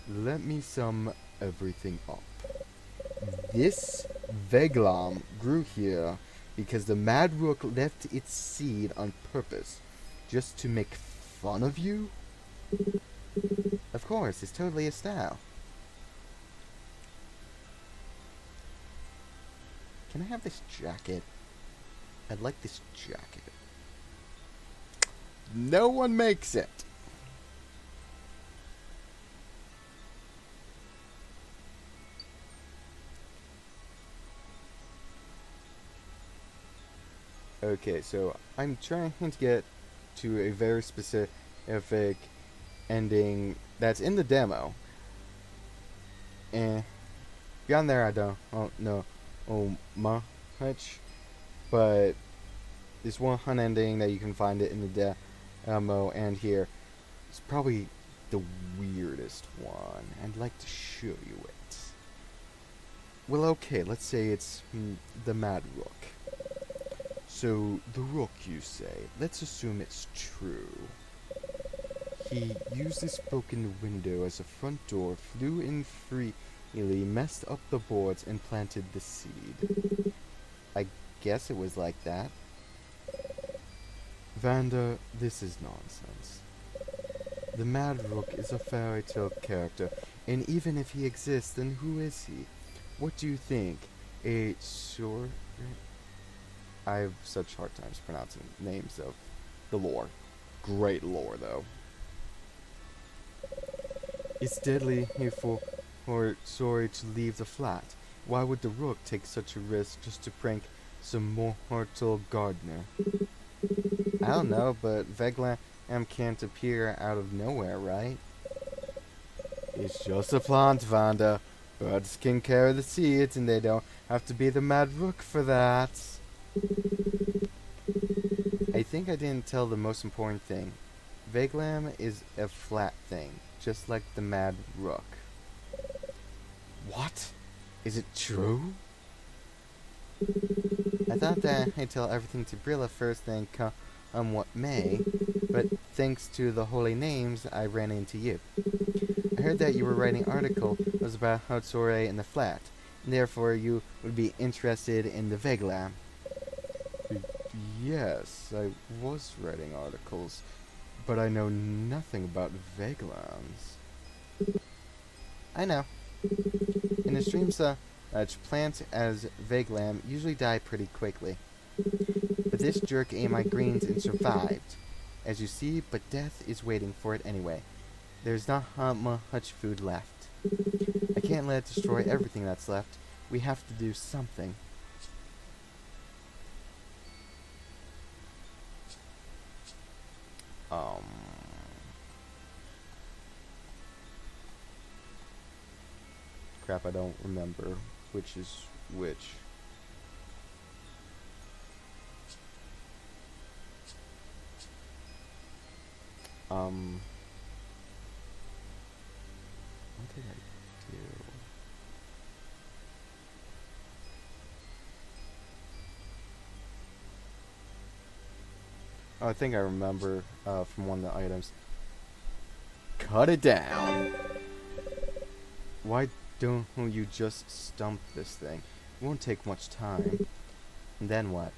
Let me sum everything up. This Veglam grew here because the Mad Rook left its seed on purpose, just to make fun of you? Of course, it's totally a style. Can I have this jacket? I'd like this jacket. No one makes it. Okay, so I'm trying to get to a very specific ending that's in the demo. And beyond there, I don't know much. But this one ending that you can find it in the demo and here is probably the weirdest one. I'd like to show you it. Well, okay, let's say it's the Mad Rook. So, the Rook, you say. Let's assume it's true. He used this broken window as a front door, flew in freely, messed up the boards, and planted the seed. I guess it was like that. Vander, this is nonsense. The Mad Rook is a fairy tale character, and even if he exists, then who is he? What do you think? A sword? I have such hard times pronouncing names of the lore. Great lore, though. It's deadly for sorry to leave the flat. Why would the Rook take such a risk just to prank some mortal gardener? I don't know, but Veglam can't appear out of nowhere, right? It's just a plant, Vanda. Birds can carry the seeds, and they don't have to be the Mad Rook for that. I think I didn't tell the most important thing. Veglam is a flat thing, just like the Mad Rook. What? Is it true? I thought that I'd tell everything to Brilla first, then come what may, but thanks to the holy names, I ran into you. I heard that you were writing an article that was about Hotsore in the flat, and therefore you would be interested in the Veglam. Yes, I was writing articles, but I know nothing about Veglams. I know. In extreme such plants as Veglam usually die pretty quickly. But this jerk ate my greens and survived, as you see, but death is waiting for it anyway. There's not much food left. I can't let it destroy everything that's left. We have to do something. Crap, I don't remember which is which. What did I do? Oh, I think I remember from one of the items. cut it down. Why don't you just stump this thing? It won't take much time. And then what?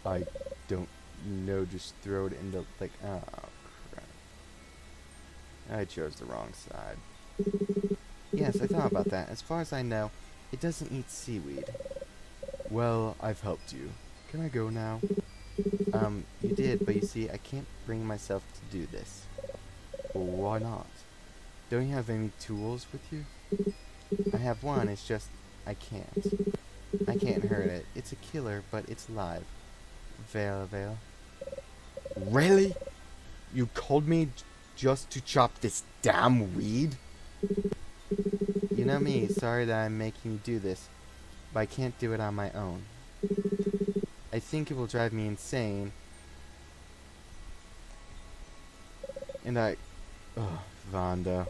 I don't know, just throw it in the, like, oh, crap. I chose the wrong side. Yes, I thought about that. As far as I know, it doesn't eat seaweed. Well, I've helped you. Can I go now? You did, but you see, I can't bring myself to do this. Well, why not? Don't you have any tools with you? I have one, it's just, I can't. I can't hurt it. It's a killer, but it's live. Veil. Really? You called me just to chop this damn weed? You know me, sorry that I'm making you do this, but I can't do it on my own. I think it will drive me insane. And ugh, Vonda.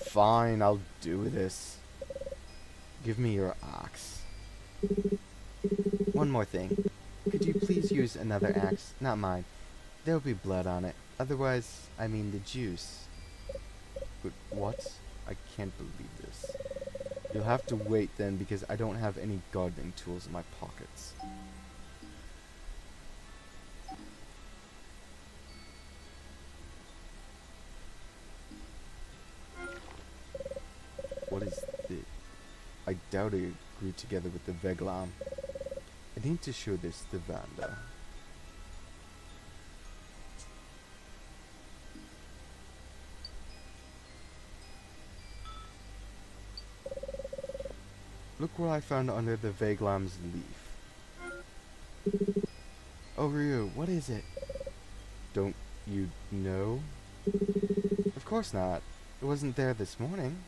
Fine, I'll do this. Give me your axe. One more thing. Could you please use another axe? Not mine. There'll be blood on it. Otherwise, I mean the juice. But what? I can't believe this. You'll have to wait then, because I don't have any gardening tools in my pockets. What is this? I doubt it grew together with the Veglam. I need to show this to Vanda. Look what I found under the Veglam's leaf. Oh, Ryu, what is it? Don't you know? Of course not. It wasn't there this morning.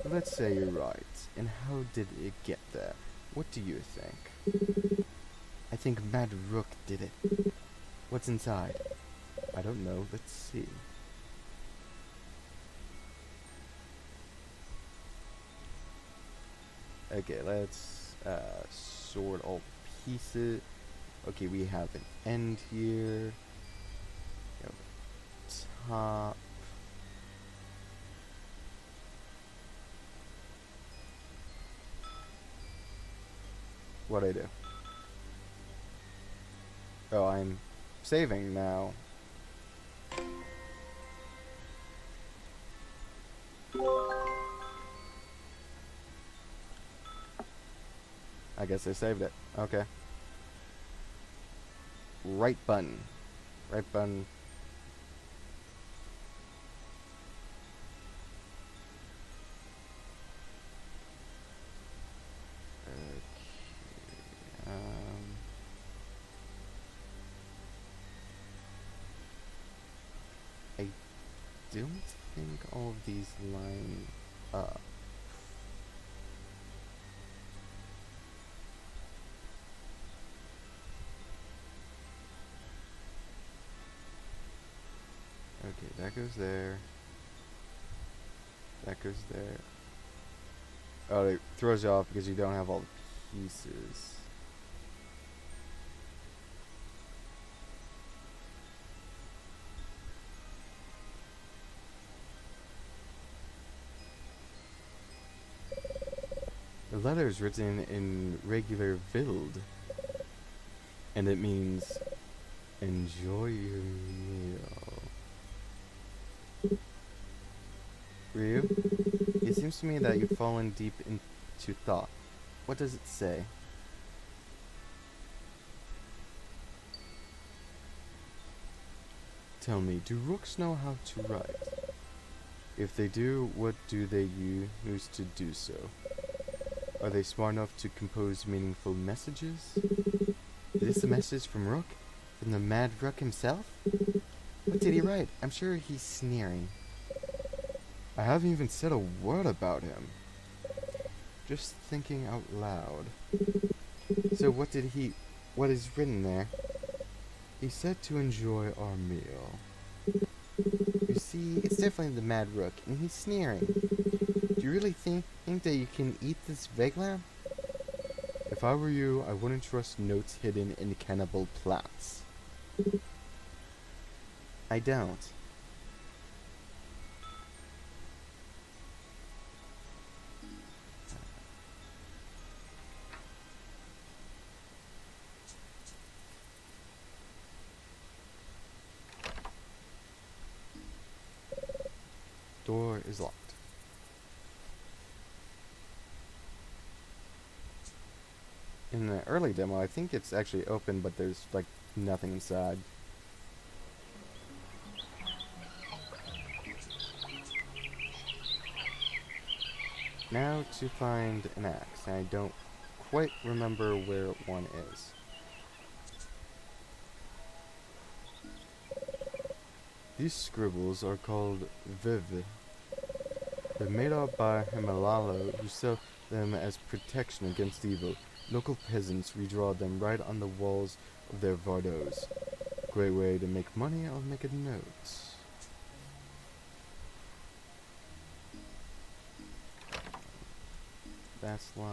Let's say you're right. And how did it get there? What do you think? I think Mad Rook did it. What's inside? I don't know. Let's see. Okay, let's sort all pieces. Okay, we have an end here. We have a top. What'd I do? Oh, I'm saving now. I guess I saved it. Okay. Right button. Right button. I don't think all of these line up. Okay, that goes there. That goes there. Oh, it throws you off because you don't have all the pieces. The letter is written in regular Vild, and it means enjoy your meal. Ryu, it seems to me that you've fallen deep into thought. What does it say? Tell me, do rooks know how to write? If they do, what do they use to do so? Are they smart enough to compose meaningful messages? Is this a message from Rook? From the Mad Rook himself? What did he write? I'm sure he's sneering. I haven't even said a word about him. Just thinking out loud. So what is written there? He said to enjoy our meal. You see, it's definitely the Mad Rook, and he's sneering. Do you really think that you can eat this Veglam? If I were you, I wouldn't trust notes hidden in cannibal plants. I don't. Door is locked. In the early demo, I think it's actually open, but there's like nothing inside. Now to find an axe. I don't quite remember where one is. These scribbles are called viv. They're made up by Himalalo, who sell them as protection against evil. Local peasants redraw them right on the walls of their vardos. Great way to make money. I'll make a note. That's lot.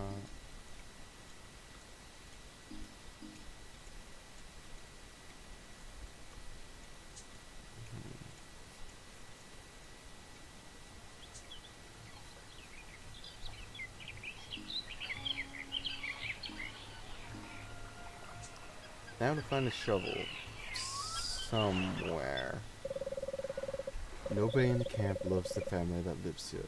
Now to find a shovel. Somewhere. Nobody in the camp loves the family that lives here.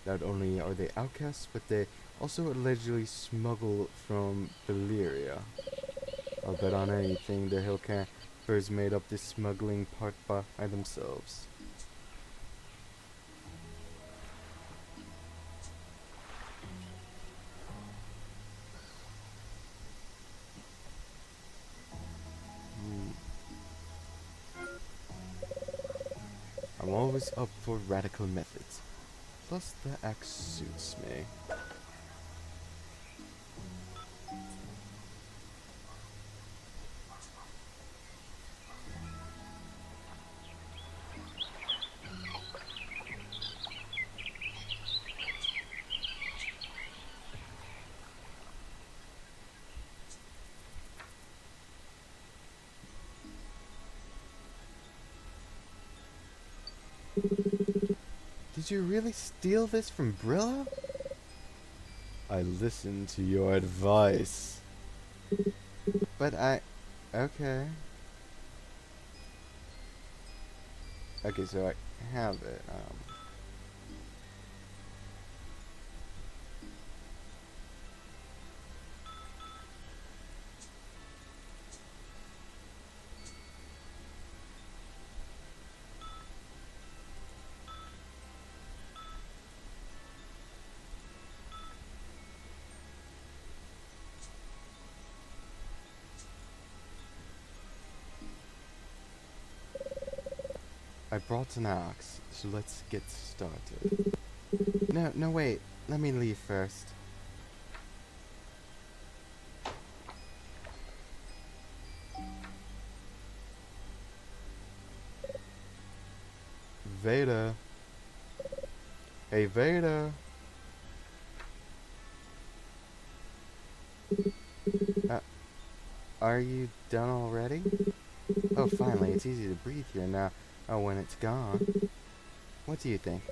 Not only are they outcasts, but they also allegedly smuggle from Valyria. I'll bet on anything the hill campers made up this smuggling part by themselves. I'm always up for radical methods. Plus, the axe suits me. Did you really steal this from Brilla? I listened to your advice. But okay. Okay, so I have it. I brought an axe, so let's get started. No, wait. Let me leave first. Veda. Hey, Veda. Are you done already? Oh, finally. It's easy to breathe here now. Oh, when it's gone. What do you think?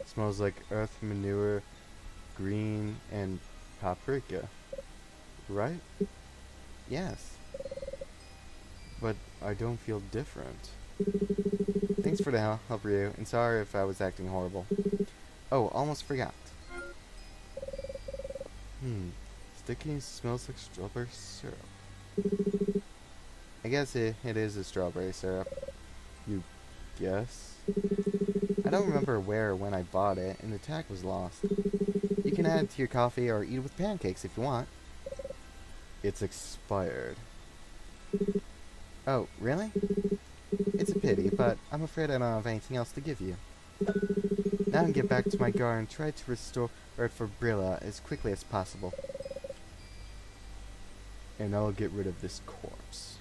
Smells like earth, manure, green, and paprika. Right? Yes. But I don't feel different. Thanks for the help, Ryu, and sorry if I was acting horrible. Oh, almost forgot. Sticky and smells like strawberry syrup. I guess it is a strawberry syrup. You guess? I don't remember where or when I bought it, and the tag was lost. You can add it to your coffee or eat it with pancakes if you want. It's expired. Oh, really? It's a pity, but I'm afraid I don't have anything else to give you. Now I can get back to my garden and try to restore it for Brilla as quickly as possible. And I'll get rid of this corpse.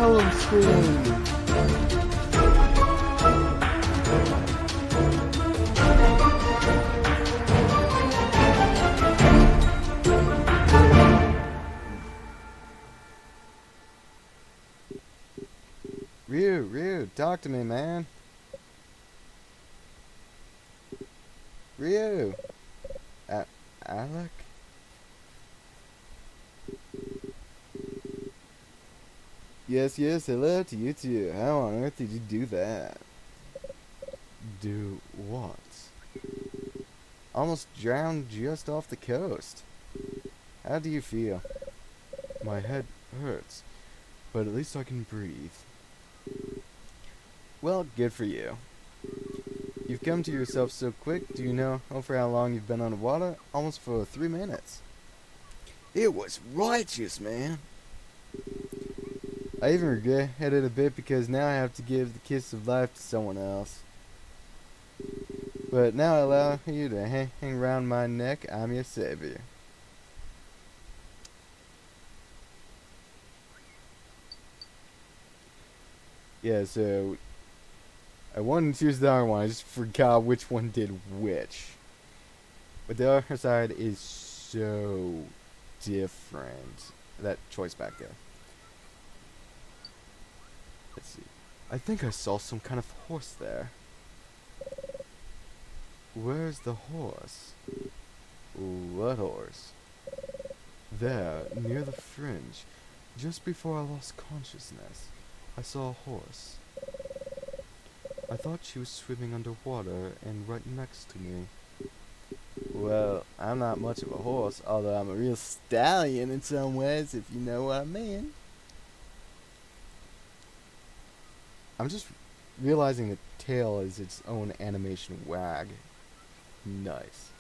home screen. Ryu, talk to me, man. Ryu. Alec? Yes, hello to you too. How on earth did you do that? Do what? Almost drowned just off the coast. How do you feel? My head hurts, but at least I can breathe. Well, good for you. You've come to yourself so quick. Do you know for how long you've been underwater? Almost for 3 minutes. It was righteous, man. I even regret it a bit because now I have to give the kiss of life to someone else. But now I allow you to hang around my neck. I'm your savior. Yeah, so I wanted to choose the other one. I just forgot which one did which. But the other side is so different. That choice back there. Let's see. I think I saw some kind of horse there. Where's the horse? What horse? There, near the fringe. Just before I lost consciousness, I saw a horse. I thought she was swimming underwater and right next to me. Well, I'm not much of a horse, although I'm a real stallion in some ways, if you know what I mean. I'm just realizing the tail is its own animation wag. Nice.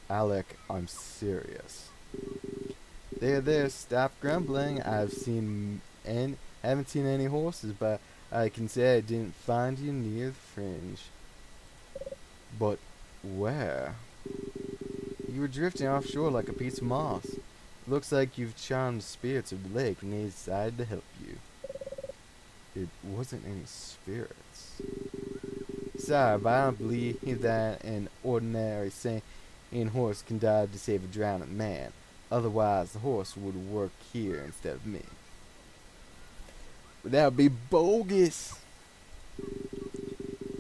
Alec, I'm serious. There, stop grumbling. Haven't seen any horses, but I can say I didn't find you near the fringe. But where? You were drifting offshore like a piece of moss. Looks like you've charmed spirits of the lake and they decided to help you. It wasn't any spirits. Sorry, but I don't believe that an ordinary sane horse can dive to save a drowning man. Otherwise, the horse would work here instead of me. But that would be bogus.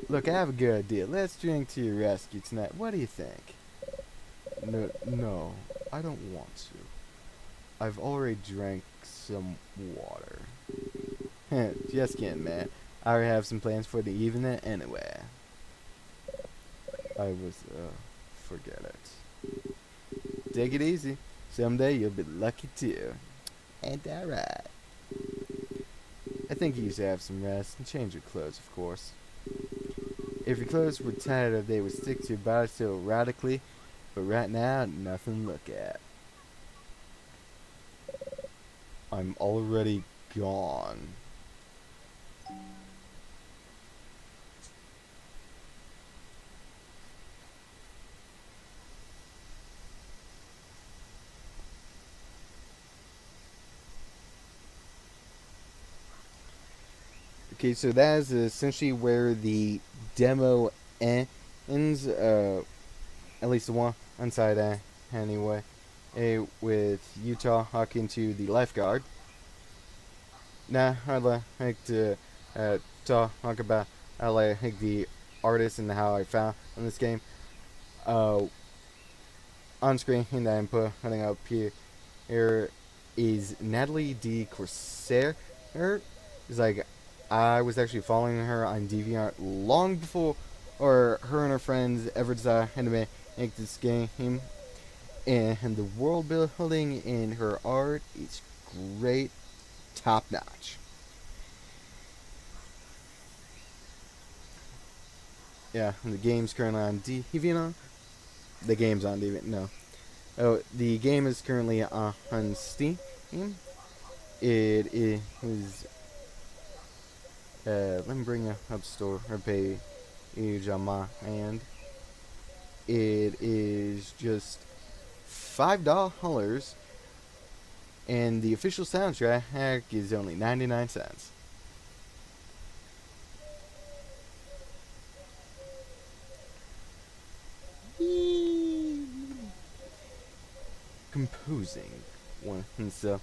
Look, I have a good idea. Let's drink to your rescue tonight. What do you think? No, I don't want to. I've already drank some water. Just kidding, man. I already have some plans for the evening anyway. Forget it. Take it easy. Someday you'll be lucky too. Ain't that right? I think you should have some rest and change your clothes, of course. If your clothes were tighter, they would stick to your body so erratically, but right now, nothing to look at. I'm already gone. Okay, so that is essentially where the demo ends, at least the one side anyway, with Utah talking to the lifeguard. Now, I'd like to talk about I like the artist and how I found in this game. On screen that I'm putting up here is NatalieDeCorsair. It's like I was actually following her on DeviantArt long before her and her friends ever decided to make this game. And the world building in her art is great, top notch. Yeah, and the game's currently on DeviantArt. The game's on Deviant. No. Oh, the game is currently on Steam. It is. Let me bring up store or page on my hand. It is just $5 And the official soundtrack is only 99 cents. Composing. So,